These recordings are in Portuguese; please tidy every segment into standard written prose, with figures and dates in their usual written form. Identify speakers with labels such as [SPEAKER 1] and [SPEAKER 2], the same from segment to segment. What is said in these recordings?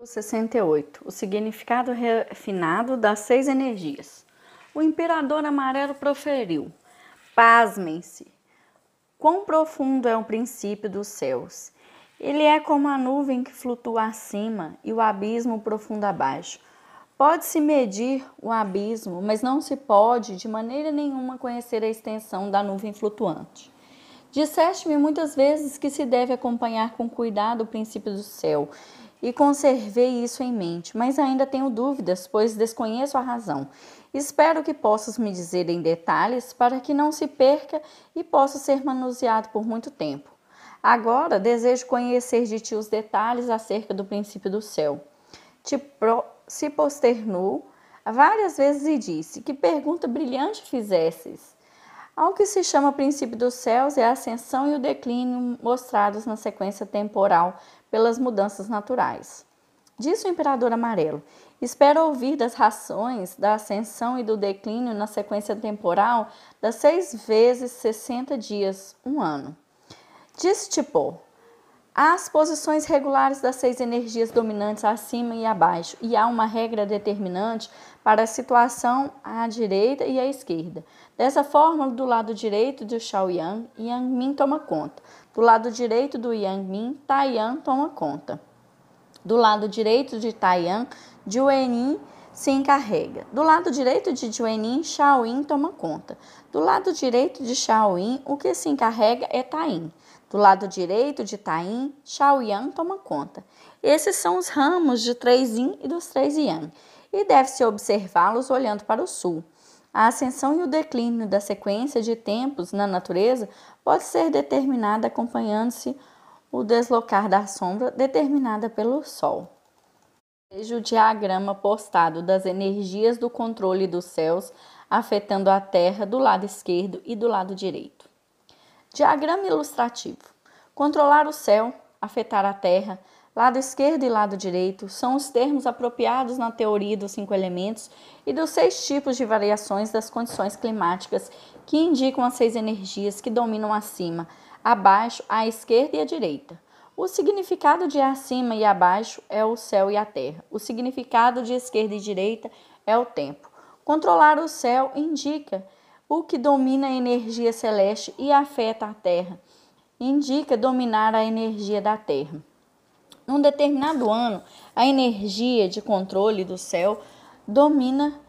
[SPEAKER 1] 68. O significado refinado das 6 energias. O imperador amarelo proferiu: pasmem-se! Quão profundo é o princípio dos céus! Ele é como a nuvem que flutua acima e o abismo profundo abaixo. Pode-se medir o abismo, mas não se pode de maneira nenhuma conhecer a extensão da nuvem flutuante. Disseste-me muitas vezes que se deve acompanhar com cuidado o princípio do céu, e conservei isso em mente, mas ainda tenho dúvidas, pois desconheço a razão. Espero que possas me dizer em detalhes, para que não se perca e possa ser manuseado por muito tempo. Agora desejo conhecer de ti os detalhes acerca do princípio do céu. Se posternou várias vezes e disse: que pergunta brilhante fizesses! Ao que se chama princípio dos céus é a ascensão e o declínio mostrados na sequência temporal pelas mudanças naturais. Disse o imperador amarelo: espero ouvir das razões da ascensão e do declínio na sequência temporal das 6 vezes 60 dias, um ano. Disse Tipô: há as posições regulares das 6 energias dominantes acima e abaixo, e há uma regra determinante para a situação à direita e à esquerda. Dessa forma, do lado direito do Shaoyan, Yang Min toma conta. Do lado direito do Yang Min, Taiyan toma conta. Do lado direito de Taiyan, Juenin se encarrega. Do lado direito de Juenin, Shaoyin toma conta. Do lado direito de Shaoyin, o que se encarrega é Taiyin. Do lado direito de Taiyin, Shaoyan toma conta. Esses são os ramos de 3 Yin e dos 3 Yang, e deve-se observá-los olhando para o sul. A ascensão e o declínio da sequência de tempos na natureza pode ser determinada acompanhando-se o deslocar da sombra determinada pelo Sol. Veja o diagrama postado das energias do controle dos céus afetando a Terra do lado esquerdo e do lado direito. Diagrama ilustrativo. Controlar o céu, afetar a Terra, lado esquerdo e lado direito são os termos apropriados na teoria dos 5 elementos e dos 6 tipos de variações das condições climáticas que indicam as 6 energias que dominam acima, abaixo, à esquerda e à direita. O significado de acima e abaixo é o céu e a terra. O significado de esquerda e direita é o tempo. Controlar o céu indica o que domina a energia celeste e afeta a terra. Indica dominar a energia da terra. Num determinado ano, a energia de controle do céu domina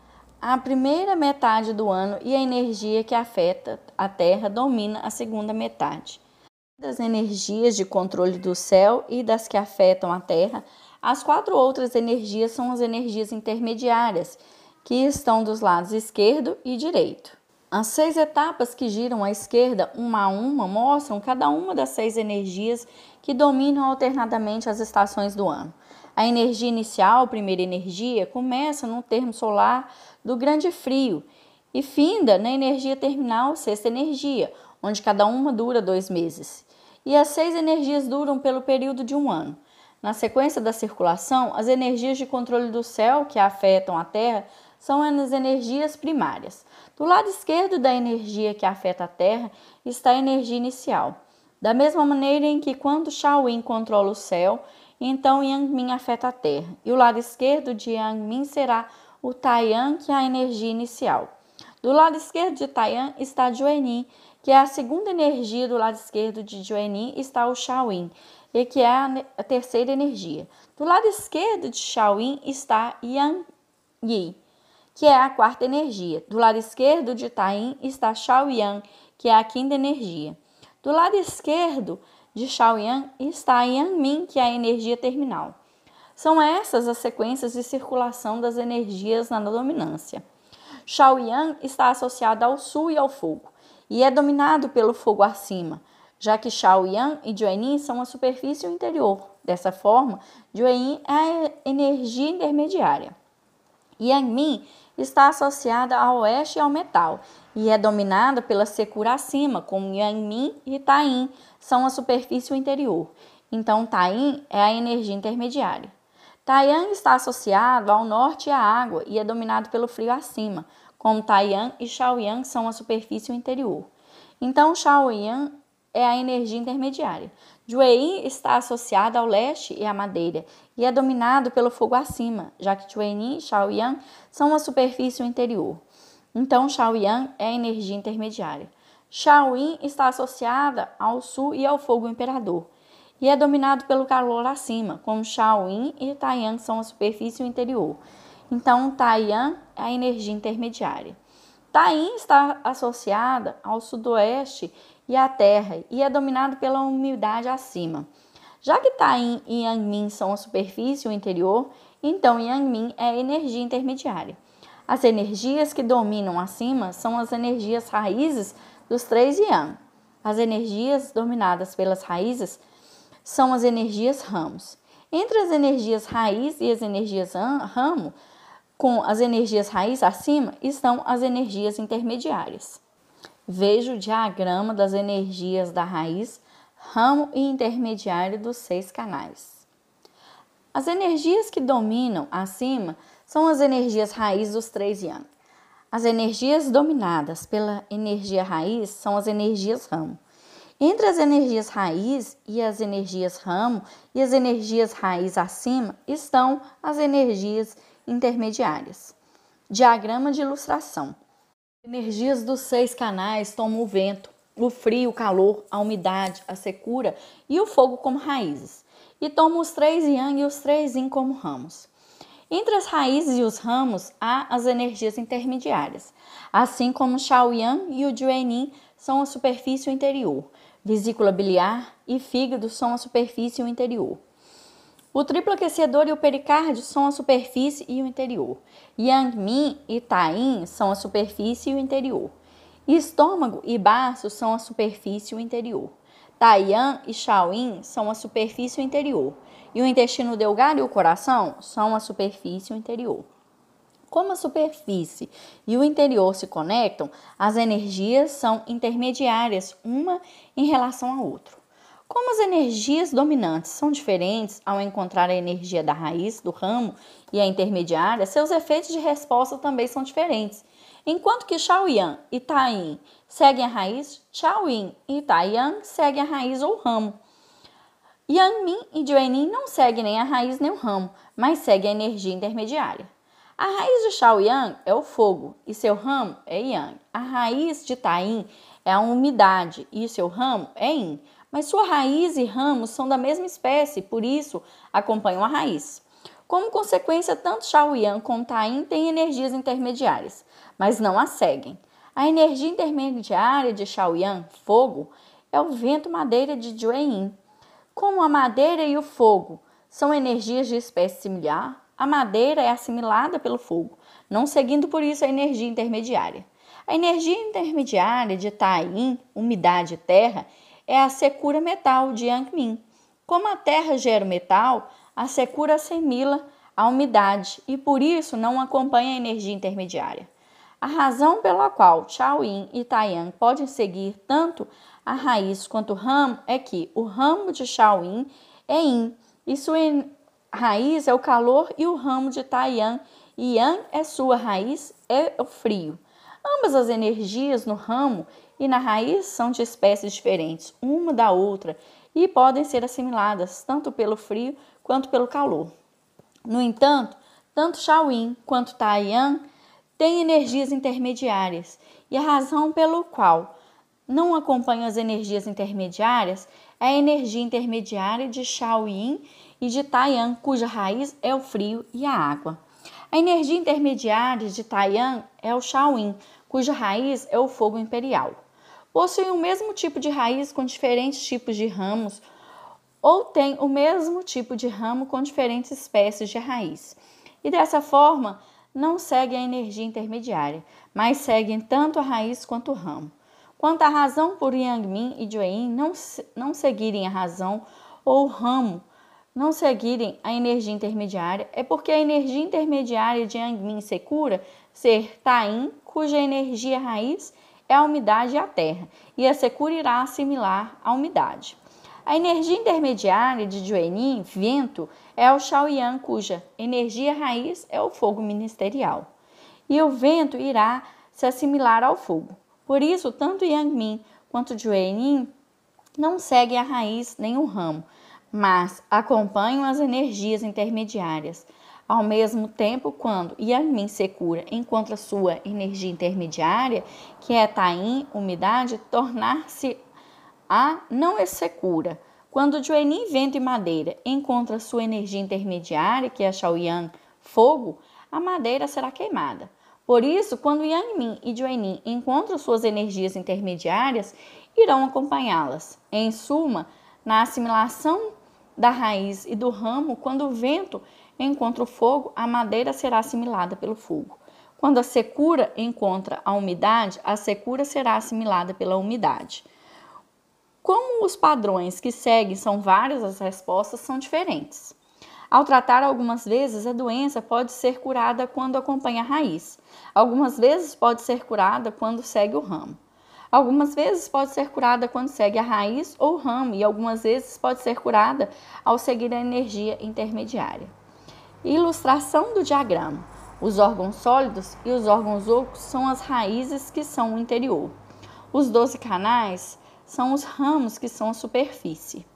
[SPEAKER 1] a primeira metade do ano e a energia que afeta a Terra domina a segunda metade. Das energias de controle do céu e das que afetam a Terra, as 4 outras energias são as energias intermediárias, que estão dos lados esquerdo e direito. As 6 etapas que giram à esquerda, uma a uma, mostram cada uma das 6 energias que dominam alternadamente as estações do ano. A energia inicial, primeira energia, começa no termo solar do grande frio e finda na energia terminal, sexta energia, onde cada uma dura 2 meses. E as 6 energias duram pelo período de um ano. Na sequência da circulação, as energias de controle do céu que afetam a Terra são as energias primárias. Do lado esquerdo da energia que afeta a Terra está a energia inicial. Da mesma maneira em que quando Shaoyin controla o céu, então Yang Min afeta a Terra. E o lado esquerdo de Yang Min será o Taiyan, que é a energia inicial. Do lado esquerdo de Taiyan está Juenin, que é a segunda energia. Do lado esquerdo de Juenin está o Shaoyin, e que é a terceira energia. Do lado esquerdo de Shaoyin está Yang Yi, que é a quarta energia. Do lado esquerdo de Taiyin está Shaoyan, que é a quinta energia. Do lado esquerdo de Shaoyan está Yang Min, que é a energia terminal. São essas as sequências de circulação das energias na dominância. Shaoyan está associado ao sul e ao fogo, e é dominado pelo fogo acima, já que Shaoyan e Juenin são a superfície interior. Dessa forma, Juenin é a energia intermediária. Yang Min está associada ao oeste e ao metal, e é dominada pela secura acima, como Yang Min e Taiyin são a superfície interior. Então, Taiyin é a energia intermediária. Taiyan está associado ao norte e à água e é dominado pelo frio acima, como Taiyan e Shaoyan são a superfície interior. Então, Shaoyan é a energia intermediária. Jueyin está associada ao leste e à madeira e é dominado pelo fogo acima, já que Jueyin e Shaoyang são a superfície e o interior. Então, Shaoyang é a energia intermediária. Shaoyin está associada ao sul e ao fogo imperador e é dominado pelo calor acima, como Shaoyin e Taiyang são a superfície e o interior. Então, Taiyang é a energia intermediária. Taiying está associada ao sudoeste e à terra e é dominado pela umidade acima. Já que Taiying e Yangmin são a superfície e o interior, então Yangmin é a energia intermediária. As energias que dominam acima são as energias raízes dos 3 Yang. As energias dominadas pelas raízes são as energias ramos. Entre as energias raiz e as energias ramo, com as energias raiz acima, estão as energias intermediárias. Veja o diagrama das energias da raiz, ramo e intermediário dos 6 canais. As energias que dominam acima são as energias raiz dos 3 Yang. As energias dominadas pela energia raiz são as energias ramo. Entre as energias raiz e as energias ramo e as energias raiz acima estão as energias intermediárias. Diagrama de ilustração. Energias dos 6 canais tomam o vento, o frio, o calor, a umidade, a secura e o fogo como raízes, e tomam os 3 Yang e os 3 Yin como ramos. Entre as raízes e os ramos há as energias intermediárias, assim como o Shaoyang e o Jueyin são a superfície e o interior, vesícula biliar e fígado são a superfície e o interior. O triplo aquecedor e o pericárdio são a superfície e o interior. Yangmin e Taiying são a superfície e o interior. Estômago e baço são a superfície e o interior. Taiyang e Shaoyin são a superfície e o interior. E o intestino delgado e o coração são a superfície e o interior. Como a superfície e o interior se conectam, as energias são intermediárias uma em relação à outra. Como as energias dominantes são diferentes ao encontrar a energia da raiz, do ramo e a intermediária, seus efeitos de resposta também são diferentes. Enquanto que Shaoyang e Taiying seguem a raiz, Shaoyin e Taiyang seguem a raiz ou ramo. Yangmin e Jueyin não seguem nem a raiz nem o ramo, mas seguem a energia intermediária. A raiz de Shaoyang é o fogo e seu ramo é Yang. A raiz de Taiying é a umidade e seu ramo é Yin. Mas sua raiz e ramos são da mesma espécie, por isso acompanham a raiz. Como consequência, tanto Shaoyang como Taiying têm energias intermediárias, mas não as seguem. A energia intermediária de Shaoyang, fogo, é o vento-madeira de Jueyin. Como a madeira e o fogo são energias de espécie similar, a madeira é assimilada pelo fogo, não seguindo por isso a energia intermediária. A energia intermediária de Taiying, umidade e terra, é a secura metal de Yangmin. Como a terra gera o metal, a secura assimila a umidade e por isso não acompanha a energia intermediária. A razão pela qual Shaoyin e Taiyang podem seguir tanto a raiz quanto o ramo é que o ramo de Shaoyin é Yin e sua raiz é o calor e o ramo de Taiyang e Yang é sua raiz, é o frio. Ambas as energias no ramo e na raiz são de espécies diferentes, uma da outra, e podem ser assimiladas tanto pelo frio quanto pelo calor. No entanto, tanto Shaoyin quanto Taiyang têm energias intermediárias, e a razão pelo qual não acompanham as energias intermediárias é a energia intermediária de Shaoyin e de Taiyang, cuja raiz é o frio e a água. A energia intermediária de Taiyang é o Shaoyin, cuja raiz é o fogo imperial. Possuem o mesmo tipo de raiz com diferentes tipos de ramos ou têm o mesmo tipo de ramo com diferentes espécies de raiz. E dessa forma, não seguem a energia intermediária, mas seguem tanto a raiz quanto o ramo. Quanto à razão por Yangmin e Jueyin não seguirem a razão ou o ramo não seguirem a energia intermediária, é porque a energia intermediária de Yangmin secura ser Taiying, cuja energia raiz é a umidade e a terra, e a secura irá assimilar a umidade. A energia intermediária de Jueyin, vento, é o Shaoyang, cuja energia raiz é o fogo ministerial. E o vento irá se assimilar ao fogo. Por isso, tanto Yangmin quanto Jueyin não seguem a raiz nem o ramo, mas acompanham as energias intermediárias. Ao mesmo tempo, quando Yang Sekura encontra sua energia intermediária, que é Tain, umidade, tornar-se a não Sekura. Quando Juenin, vento e madeira, encontra sua energia intermediária, que é Shaoyan, fogo, a madeira será queimada. Por isso, quando Yangmin e Juenin encontram suas energias intermediárias, irão acompanhá-las. Em suma, na assimilação da raiz e do ramo, quando o vento encontra o fogo, a madeira será assimilada pelo fogo. Quando a secura encontra a umidade, a secura será assimilada pela umidade. Como os padrões que seguem são vários, as respostas são diferentes. Ao tratar algumas vezes, a doença pode ser curada quando acompanha a raiz. Algumas vezes pode ser curada quando segue o ramo. Algumas vezes pode ser curada quando segue a raiz ou o ramo, e algumas vezes pode ser curada ao seguir a energia intermediária. Ilustração do diagrama. Os órgãos sólidos e os órgãos ocos são as raízes, que são o interior. Os 12 canais são os ramos, que são a superfície.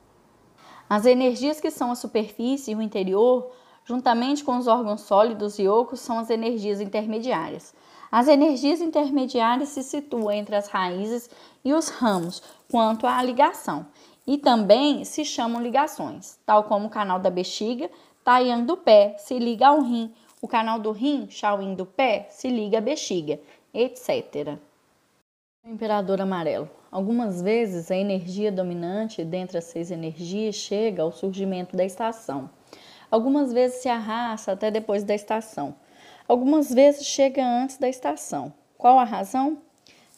[SPEAKER 1] As energias que são a superfície e o interior, juntamente com os órgãos sólidos e ocos, são as energias intermediárias. As energias intermediárias se situam entre as raízes e os ramos, quanto à ligação, e também se chamam ligações, tal como o canal da bexiga, Taiyang do pé, se liga ao rim, o canal do rim, Shaoyin do pé, se liga à bexiga, etc. O imperador amarelo. Algumas vezes a energia dominante dentre as 6 energias chega ao surgimento da estação. Algumas vezes se arrasta até depois da estação. Algumas vezes chega antes da estação. Qual a razão?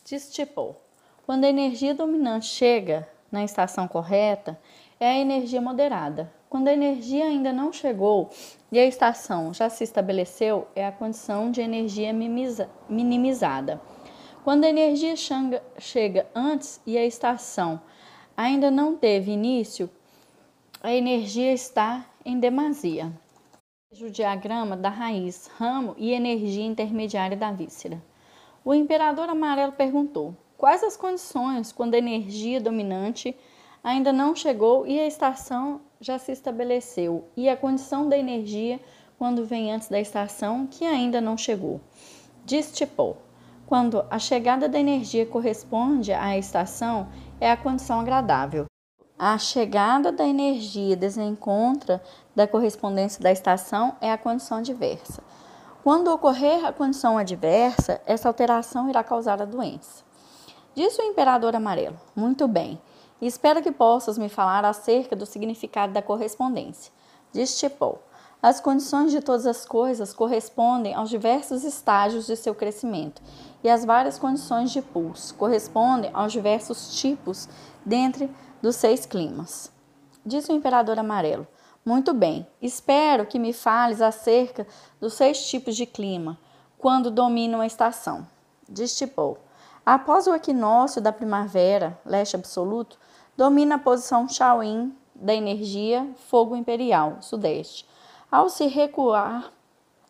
[SPEAKER 1] Destipou. Quando a energia dominante chega na estação correta, é a energia moderada. Quando a energia ainda não chegou e a estação já se estabeleceu, é a condição de energia minimizada. Quando a energia chega antes e a estação ainda não teve início, a energia está em demasia. Veja o diagrama da raiz, ramo e energia intermediária da víscera. O imperador amarelo perguntou: quais as condições quando a energia dominante ainda não chegou e a estação já se estabeleceu, e a condição da energia quando vem antes da estação que ainda não chegou? Destipou. Quando a chegada da energia corresponde à estação, é a condição agradável. A chegada da energia desencontra da correspondência da estação é a condição adversa. Quando ocorrer a condição adversa, essa alteração irá causar a doença. Disse o imperador amarelo: muito bem, espero que possas me falar acerca do significado da correspondência. Destipou. As condições de todas as coisas correspondem aos diversos estágios de seu crescimento, e as várias condições de pulso correspondem aos diversos tipos dentre dos 6 climas. Disse o imperador amarelo: muito bem, espero que me fales acerca dos 6 tipos de clima, quando dominam a estação. Destipou. Após o equinócio da primavera, leste absoluto, domina a posição Shaoyin da energia fogo imperial, sudeste. Ao se recuar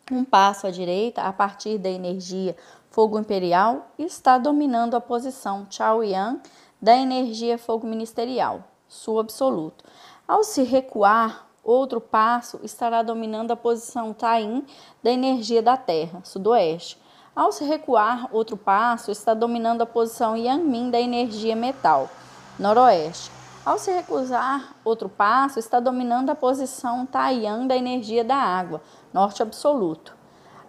[SPEAKER 1] um passo à direita, a partir da energia fogo imperial, está dominando a posição Chaoyan da energia fogo ministerial, sul absoluto. Ao se recuar outro passo, estará dominando a posição Tain da energia da terra, sudoeste. Ao se recuar outro passo, está dominando a posição Yangmin da energia metal, noroeste. Ao se recusar outro passo, está dominando a posição Taiyang da energia da água, norte absoluto.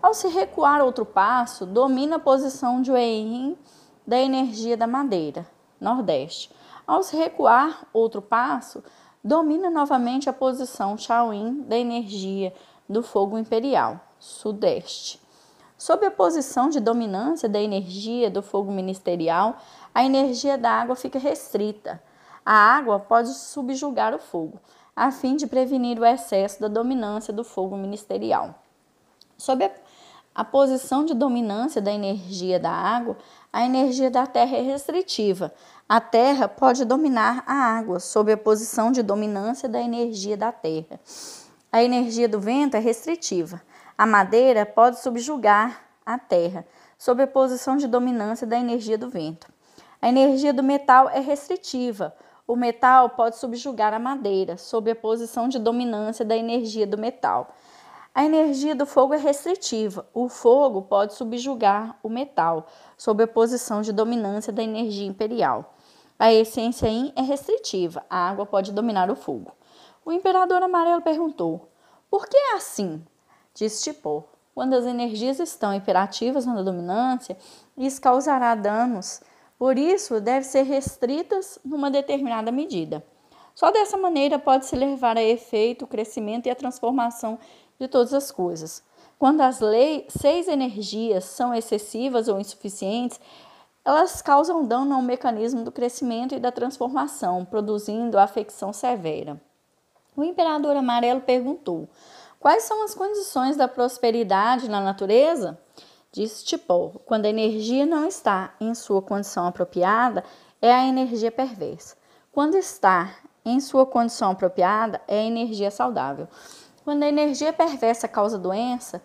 [SPEAKER 1] Ao se recuar outro passo, domina a posição Jueyin da energia da madeira, nordeste. Ao se recuar outro passo, domina novamente a posição Shaoyin da energia do fogo imperial, sudeste. Sob a posição de dominância da energia do fogo ministerial, a energia da água fica restrita. A água pode subjugar o fogo, a fim de prevenir o excesso da dominância do fogo ministerial. Sob a posição de dominância da energia da água, a energia da terra é restritiva. A terra pode dominar a água, sob a posição de dominância da energia da terra. A energia do vento é restritiva. A madeira pode subjugar a terra, sob a posição de dominância da energia do vento. A energia do metal é restritiva. o metal pode subjugar a madeira, sob a posição de dominância da energia do metal. A energia do fogo é restritiva. O fogo pode subjugar o metal, sob a posição de dominância da energia imperial. A essência Yin é restritiva. A água pode dominar o fogo. O imperador amarelo perguntou: por que é assim? Disse Tipô: quando as energias estão imperativas na dominância, isso causará danos. Por isso, devem ser restritas numa determinada medida. Só dessa maneira pode-se levar a efeito o crescimento e a transformação de todas as coisas. Quando as 6 energias são excessivas ou insuficientes, elas causam dano ao mecanismo do crescimento e da transformação, produzindo afecção severa. O imperador amarelo perguntou: quais são as condições da prosperidade na natureza? Disse Tipô: quando a energia não está em sua condição apropriada, é a energia perversa. Quando está em sua condição apropriada, é a energia saudável. Quando a energia perversa causa doença,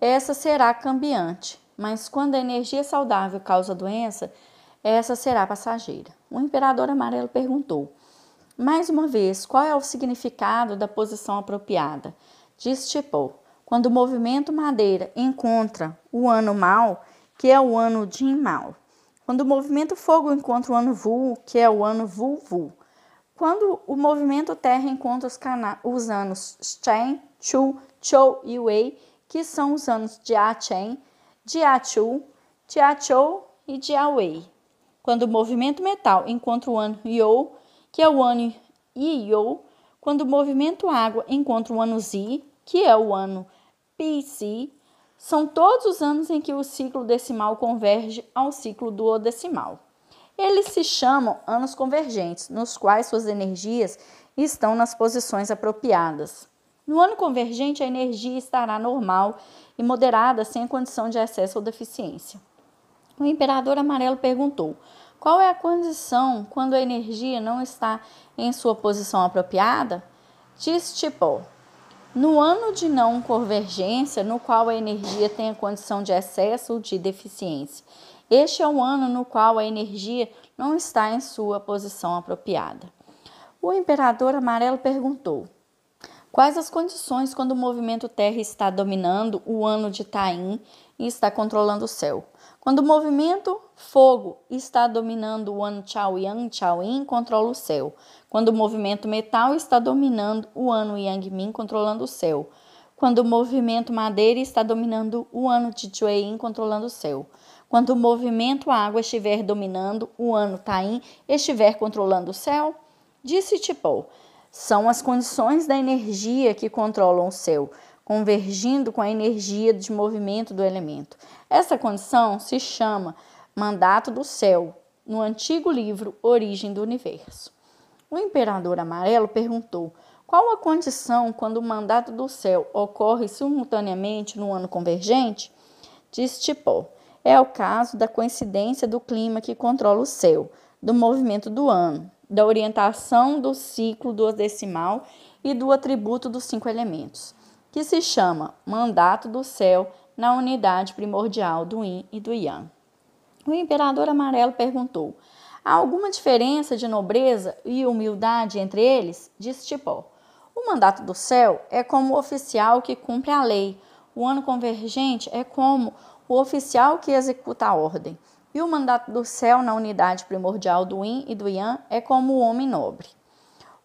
[SPEAKER 1] essa será cambiante. Mas quando a energia saudável causa doença, essa será passageira. O imperador amarelo perguntou: mais uma vez, qual é o significado da posição apropriada? Disse Tipô: quando o movimento madeira encontra o ano mal, que é o ano Jin mal. Quando o movimento fogo encontra o ano Vu, que é o ano Vu Vu. Quando o movimento terra encontra os anos Chen, Chu, Chou e Wei, que são os anos Jia Chen, Jia Chu, Jia Chou e Jia Wei. Quando o movimento metal encontra o ano You, que é o ano Yi You. Quando o movimento água encontra o ano Zi, que é o ano Pi Si. São todos os anos em que o ciclo decimal converge ao ciclo duodecimal. Eles se chamam anos convergentes, nos quais suas energias estão nas posições apropriadas. No ano convergente, a energia estará normal e moderada, sem condição de excesso ou deficiência. O imperador amarelo perguntou: qual é a condição quando a energia não está em sua posição apropriada? Disse Tipô: no ano de não convergência, no qual a energia tem a condição de excesso ou de deficiência. Este é o ano no qual a energia não está em sua posição apropriada. O imperador amarelo perguntou: quais as condições quando o movimento Terra está dominando o ano de Taim e está controlando o céu? Quando o movimento Fogo está dominando o ano Chaoyan, Chaoyin controla o céu. Quando o movimento Metal está dominando o ano Yangmin, controlando o céu. Quando o movimento Madeira está dominando o ano Tichuein, controlando o céu. Quando o movimento Água estiver dominando o ano Taim, estiver controlando o céu? Disse Tipô: são as condições da energia que controlam o céu, convergindo com a energia de movimento do elemento. Essa condição se chama mandato do céu, no antigo livro Origem do Universo. O imperador amarelo perguntou: qual a condição quando o mandato do céu ocorre simultaneamente no ano convergente? Disse Tipô: é o caso da coincidência do clima que controla o céu, do movimento do ano, da orientação do ciclo duodecimal e do atributo dos 5 elementos, que se chama mandato do céu na unidade primordial do Yin e do Yang. O imperador amarelo perguntou: há alguma diferença de nobreza e humildade entre eles? Disse Tipô: o mandato do céu é como o oficial que cumpre a lei. O ano convergente é como o oficial que executa a ordem. E o mandato do céu na unidade primordial do Yin e do Yang é como o homem nobre.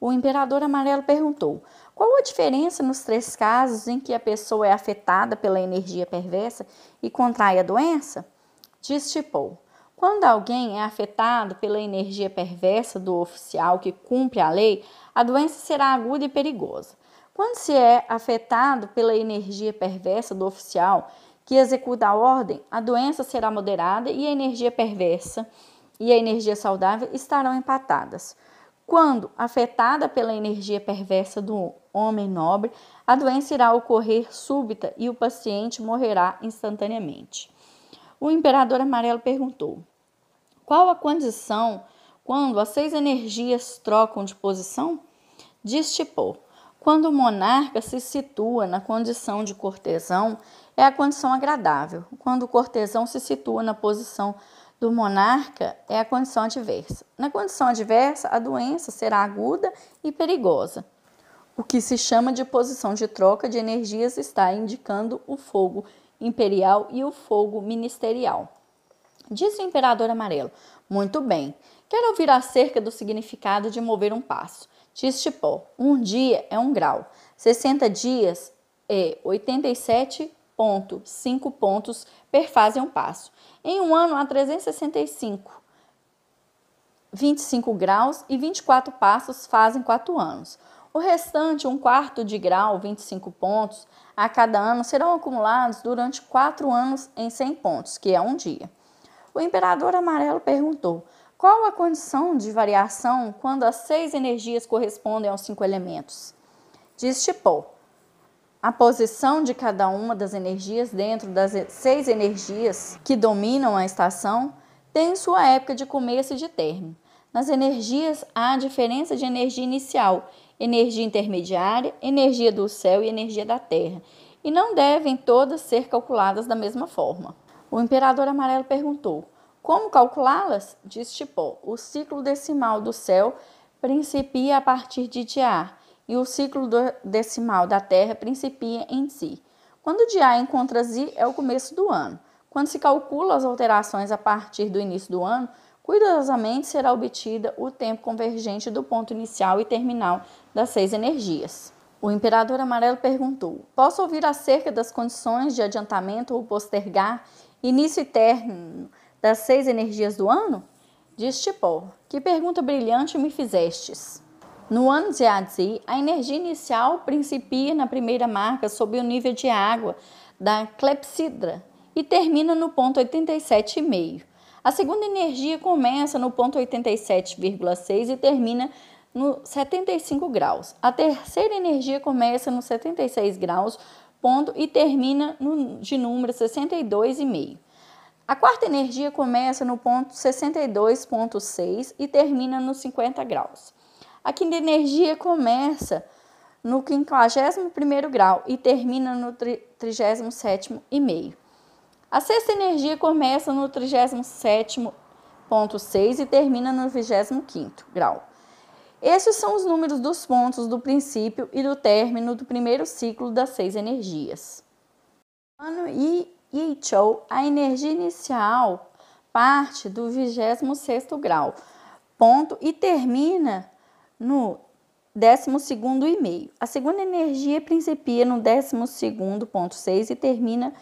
[SPEAKER 1] O imperador amarelo perguntou: qual a diferença nos 3 casos em que a pessoa é afetada pela energia perversa e contrai a doença? Disse Tipô: quando alguém é afetado pela energia perversa do oficial que cumpre a lei, a doença será aguda e perigosa. Quando se é afetado pela energia perversa do oficial que executa a ordem, a doença será moderada e a energia perversa e a energia saudável estarão empatadas. Quando afetada pela energia perversa do homem nobre, a doença irá ocorrer súbita e o paciente morrerá instantaneamente. O imperador amarelo perguntou: qual a condição quando as 6 energias trocam de posição? Diz Tipô: quando o monarca se situa na condição de cortesão, é a condição agradável. Quando o cortesão se situa na posição do monarca é a condição adversa. Na condição adversa, a doença será aguda e perigosa. O que se chama de posição de troca de energias está indicando o fogo imperial e o fogo ministerial. Disse o imperador amarelo: muito bem, quero ouvir acerca do significado de mover um passo. Diz Tipó: um dia é 1 grau, 60 dias é 87,5 pontos perfazem um passo. Em um ano há 365, 25 graus e 24 passos fazem 4 anos. O restante, 1/4 de grau, 25 pontos, a cada ano serão acumulados durante 4 anos em 100 pontos, que é um dia. O imperador amarelo perguntou: qual a condição de variação quando as 6 energias correspondem aos 5 elementos? Diz Tipó: a posição de cada uma das energias dentro das 6 energias que dominam a estação tem sua época de começo e de término. Nas energias há a diferença de energia inicial, energia intermediária, energia do céu e energia da terra, e não devem todas ser calculadas da mesma forma. O imperador amarelo perguntou: como calculá-las? Diz Tipó: o ciclo decimal do céu principia a partir de Diá, e o ciclo decimal da terra principia em Si. Quando Diá encontra Zi, é o começo do ano. Quando se calcula as alterações a partir do início do ano, cuidadosamente será obtida o tempo convergente do ponto inicial e terminal das 6 energias. O imperador amarelo perguntou: posso ouvir acerca das condições de adiantamento ou postergar início e término das 6 energias do ano? Diz Tipó: que pergunta brilhante me fizestes. No ano de Adzi, a energia inicial principia na primeira marca sob o nível de água da clepsidra e termina no ponto 87,5. A segunda energia começa no ponto 87,6 e termina no 75 graus. A terceira energia começa no 76 graus ponto e termina de número 62,5. A quarta energia começa no ponto 62,6 e termina nos 50 graus. A quinta energia começa no 51º grau e termina no 37,5. A sexta energia começa no 37,6 e termina no 25º grau. Estes são os números dos pontos do princípio e do término do primeiro ciclo das 6 energias. Ano Yichou, a energia inicial parte do 26º grau, ponto, e termina no 12,5. A segunda energia principia no 12,6 e termina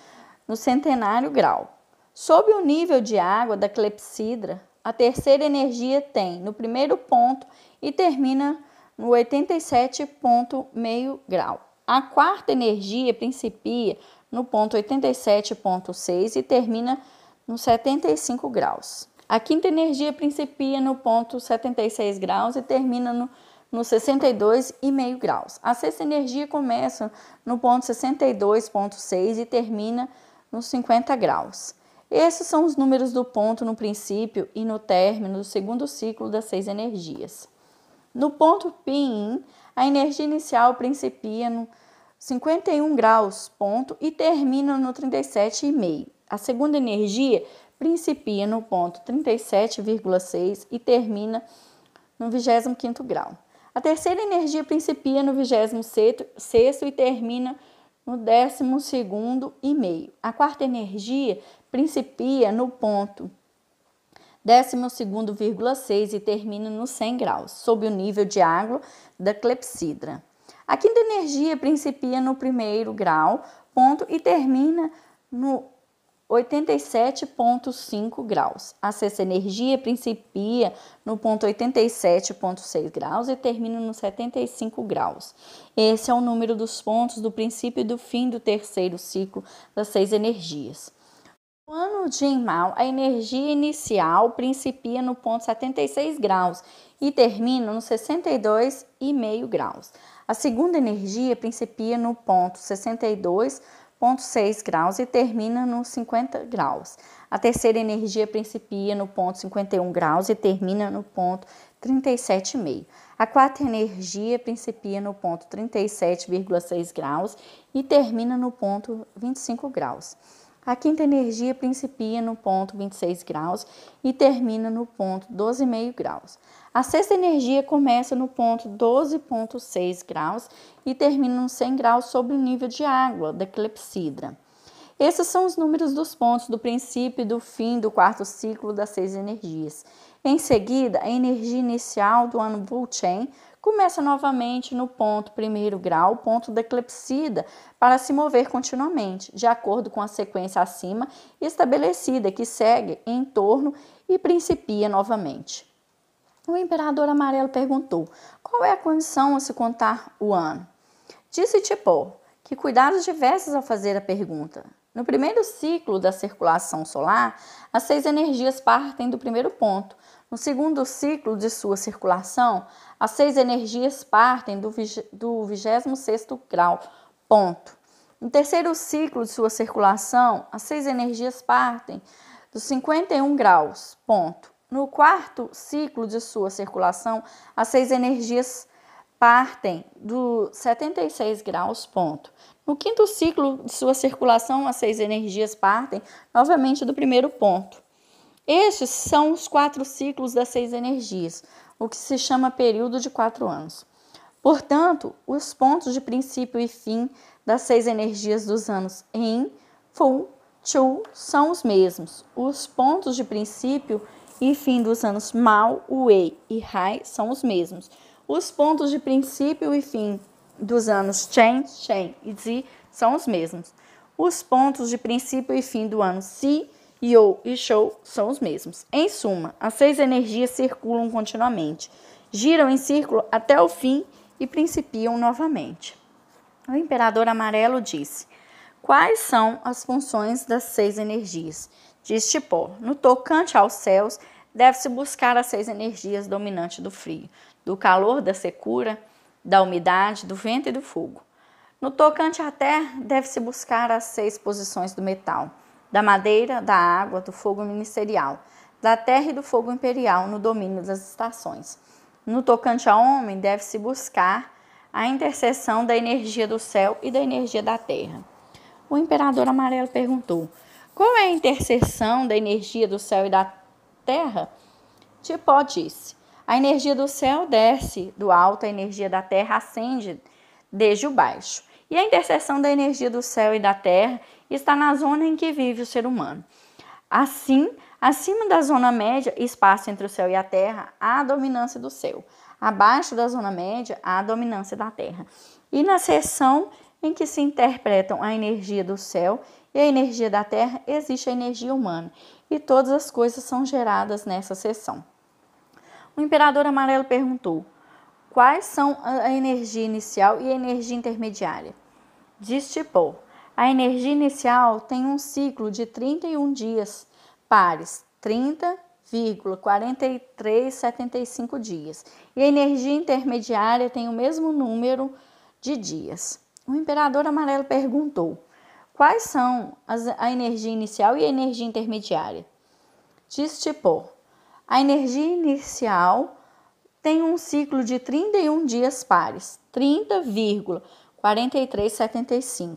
[SPEAKER 1] no centenário grau. Sob o nível de água da clepsidra, a terceira energia tem no primeiro ponto e termina no 87,5 grau. A quarta energia principia no ponto 87,6 e termina no 75 graus. A quinta energia principia no ponto 76 graus e termina no 62,5 graus. A sexta energia começa no ponto 62,6 e termina nos 50 graus. Esses são os números do ponto no princípio e no término do segundo ciclo das 6 energias. No ponto Pin, a energia inicial principia no 51 graus ponto e termina no 37,5. A segunda energia principia no ponto 37,6 e termina no 25º grau. A terceira energia principia no 26º e termina no 12,5. A quarta energia principia no ponto 12,6 e termina no 100 graus, sob o nível de água da clepsidra. A quinta energia principia no primeiro grau, ponto, e termina no 87,5 graus. A sexta energia principia no ponto 87,6 graus e termina no 75 graus. Esse é o número dos pontos do princípio e do fim do terceiro ciclo das 6 energias. No ano de Jinmao, a energia inicial principia no ponto 76 graus e termina no 62,5 graus. A segunda energia principia no ponto 62,6 graus e termina nos 50 graus. A terceira energia principia no ponto 51 graus e termina no ponto 37,5. A quarta energia principia no ponto 37,6 graus e termina no ponto 25 graus. A quinta energia principia no ponto 26 graus e termina no ponto 12,5 graus. A sexta energia começa no ponto 12,6 graus e termina nos 100 graus sobre o nível de água da clepsidra. Esses são os números dos pontos do princípio e do fim do quarto ciclo das 6 energias. Em seguida, a energia inicial do ano Vulchain começa novamente no ponto 1º grau, ponto da clepsidra, para se mover continuamente, de acordo com a sequência acima estabelecida, que segue em torno e principia novamente. O imperador amarelo perguntou: qual é a condição a se contar o ano? Disse Tipo que cuidados diversos ao fazer a pergunta. No primeiro ciclo da circulação solar, as 6 energias partem do primeiro ponto. No segundo ciclo de sua circulação, as 6 energias partem do 26º grau, ponto. No terceiro ciclo de sua circulação, as 6 energias partem dos 51 graus, ponto. No quarto ciclo de sua circulação, as 6 energias partem do 76 graus, ponto. No quinto ciclo de sua circulação, as 6 energias partem novamente do primeiro ponto. Estes são os 4 ciclos das 6 energias, o que se chama período de 4 anos. Portanto, os pontos de princípio e fim das 6 energias dos anos Yin, Fu, Chu são os mesmos. Os pontos de princípio e fim dos anos Mao, Wei e Hai são os mesmos. Os pontos de princípio e fim dos anos Chen, Shen e Zi são os mesmos. Os pontos de princípio e fim do ano Si, You e Shou são os mesmos. Em suma, as 6 energias circulam continuamente, giram em círculo até o fim e principiam novamente. O imperador amarelo disse: quais são as funções das 6 energias? Diz Tipo: no tocante aos céus, deve-se buscar as 6 energias dominantes do frio, do calor, da secura, da umidade, do vento e do fogo. No tocante à terra, deve-se buscar as 6 posições do metal, da madeira, da água, do fogo ministerial, da terra e do fogo imperial no domínio das estações. No tocante ao homem, deve-se buscar a interseção da energia do céu e da energia da terra. O imperador amarelo perguntou: qual é a interseção da energia do céu e da terra? Tipo disse: a energia do céu desce do alto, a energia da terra ascende desde o baixo. E a interseção da energia do céu e da terra está na zona em que vive o ser humano. Assim, acima da zona média, espaço entre o céu e a terra, há a dominância do céu. Abaixo da zona média, há a dominância da terra. E na seção em que se interpretam a energia do céu e a energia da terra, existe a energia humana. E todas as coisas são geradas nessa seção. O imperador amarelo perguntou: quais são a energia inicial e a energia intermediária? Diz Tipo: a energia inicial tem um ciclo de 31 dias pares, 30,4375 dias. E a energia intermediária tem o mesmo número de dias. O imperador amarelo perguntou: quais são a energia inicial e a energia intermediária? Diz Tipo: a energia inicial tem um ciclo de 31 dias pares, 30,4375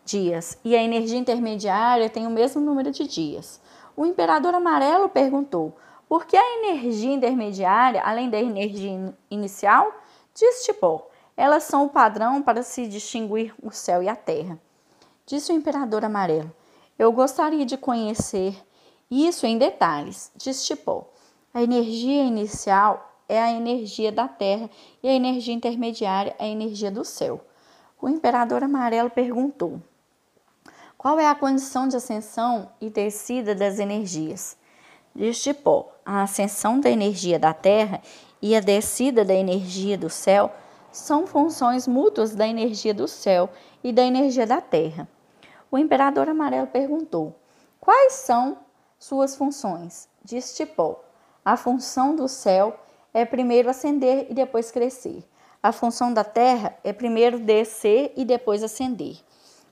[SPEAKER 1] dias, e a energia intermediária tem o mesmo número de dias. O imperador amarelo perguntou: por que a energia intermediária, além da energia inicial? Diz Tipo: elas são o padrão para se distinguir o céu e a terra. Disse o imperador amarelo: eu gostaria de conhecer isso em detalhes. Diz Tipo: a energia inicial é a energia da terra e a energia intermediária é a energia do céu. O imperador amarelo perguntou: qual é a condição de ascensão e descida das energias? Diz Tipo: a ascensão da energia da terra e a descida da energia do céu são funções mútuas da energia do céu e da energia da terra. O imperador amarelo perguntou: quais são suas funções? Diz Tipo: a função do céu é primeiro ascender e depois crescer. A função da terra é primeiro descer e depois ascender.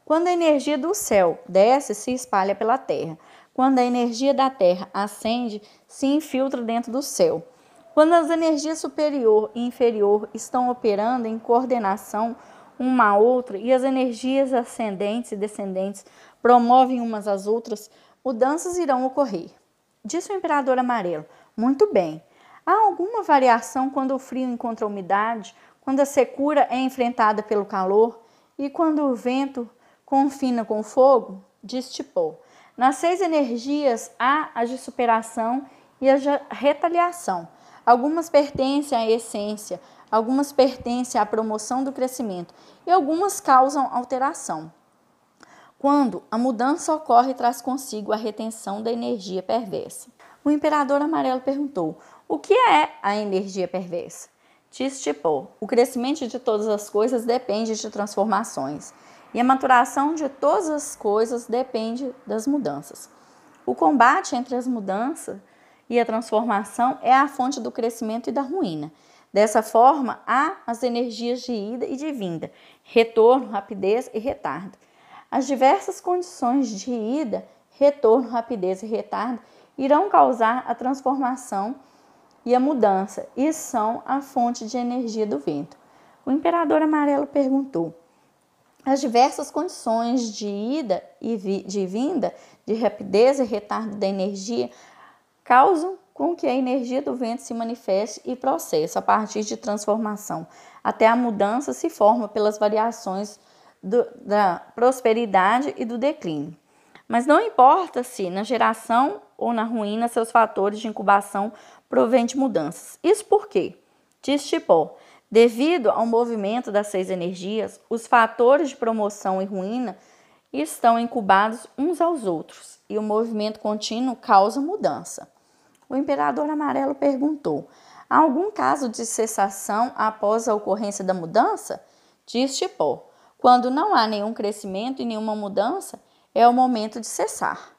[SPEAKER 1] Quando a energia do céu desce, se espalha pela terra. Quando a energia da terra ascende, se infiltra dentro do céu. Quando as energias superior e inferior estão operando em coordenação, uma a outra e as energias ascendentes e descendentes promovem umas às outras, mudanças irão ocorrer. Disse o imperador amarelo. Muito bem. Há alguma variação quando o frio encontra a umidade, quando a secura é enfrentada pelo calor e quando o vento confina com o fogo? Disse Tipô. Nas 6 energias há as de superação e as de retaliação. Algumas pertencem à essência, algumas pertencem à promoção do crescimento e algumas causam alteração. Quando a mudança ocorre, traz consigo a retenção da energia perversa. O imperador amarelo perguntou: o que é a energia perversa? Disse Tipô: o crescimento de todas as coisas depende de transformações, e a maturação de todas as coisas depende das mudanças. O combate entre as mudanças e a transformação é a fonte do crescimento e da ruína. Dessa forma, há as energias de ida e de vinda, retorno, rapidez e retardo. As diversas condições de ida, retorno, rapidez e retardo irão causar a transformação e a mudança e são a fonte de energia do vento. O imperador amarelo perguntou: as diversas condições de ida e de vinda, de rapidez e retardo da energia, causam com que a energia do vento se manifeste e processe a partir de transformação, até a mudança se forma pelas variações da prosperidade e do declínio. Mas não importa se na geração ou na ruína seus fatores de incubação provêm de mudanças. Isso por quê? Diz Tipô: devido ao movimento das 6 energias, os fatores de promoção e ruína estão incubados uns aos outros e o movimento contínuo causa mudança. O imperador amarelo perguntou: há algum caso de cessação após a ocorrência da mudança? Diz Tipô: quando não há nenhum crescimento e nenhuma mudança, é o momento de cessar.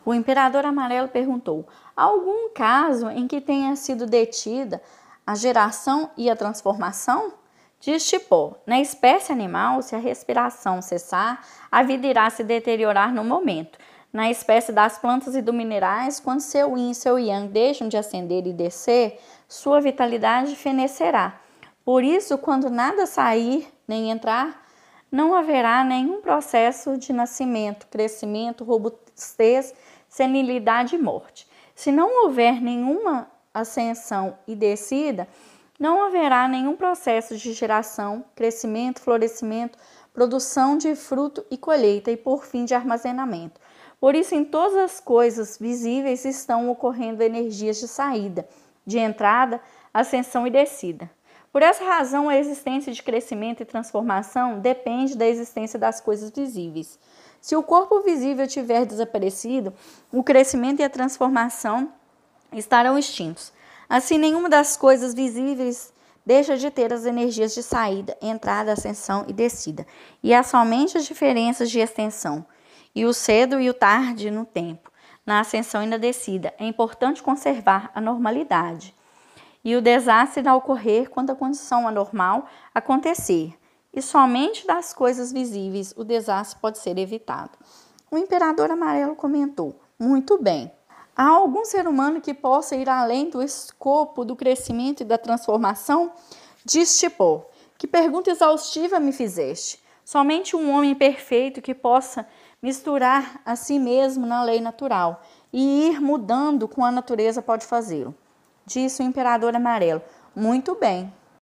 [SPEAKER 1] O imperador amarelo perguntou: há algum caso em que tenha sido detida a geração e a transformação? Diz Tipô: na espécie animal, se a respiração cessar, a vida irá se deteriorar no momento. Na espécie das plantas e dos minerais, quando seu yin e seu yang deixam de ascender e descer, sua vitalidade fenecerá. Por isso, quando nada sair nem entrar, não haverá nenhum processo de nascimento, crescimento, robustez, senilidade e morte. Se não houver nenhuma ascensão e descida, não haverá nenhum processo de geração, crescimento, florescimento, produção de fruto e colheita e, por fim, de armazenamento. Por isso, em todas as coisas visíveis estão ocorrendo energias de saída, de entrada, ascensão e descida. Por essa razão, a existência de crescimento e transformação depende da existência das coisas visíveis. Se o corpo visível tiver desaparecido, o crescimento e a transformação estarão extintos. Assim, nenhuma das coisas visíveis deixa de ter as energias de saída, entrada, ascensão e descida. E há somente as diferenças de extensão, e o cedo e o tarde no tempo, na ascensão e na descida. É importante conservar a normalidade. E o desastre irá ocorrer quando a condição anormal acontecer. E somente das coisas visíveis o desastre pode ser evitado. O imperador amarelo comentou: muito bem. Há algum ser humano que possa ir além do escopo do crescimento e da transformação? Diz Tipô: que pergunta exaustiva me fizeste. Somente um homem perfeito que possa misturar a si mesmo na lei natural e ir mudando com a natureza pode fazê-lo. Disse o imperador amarelo: muito bem.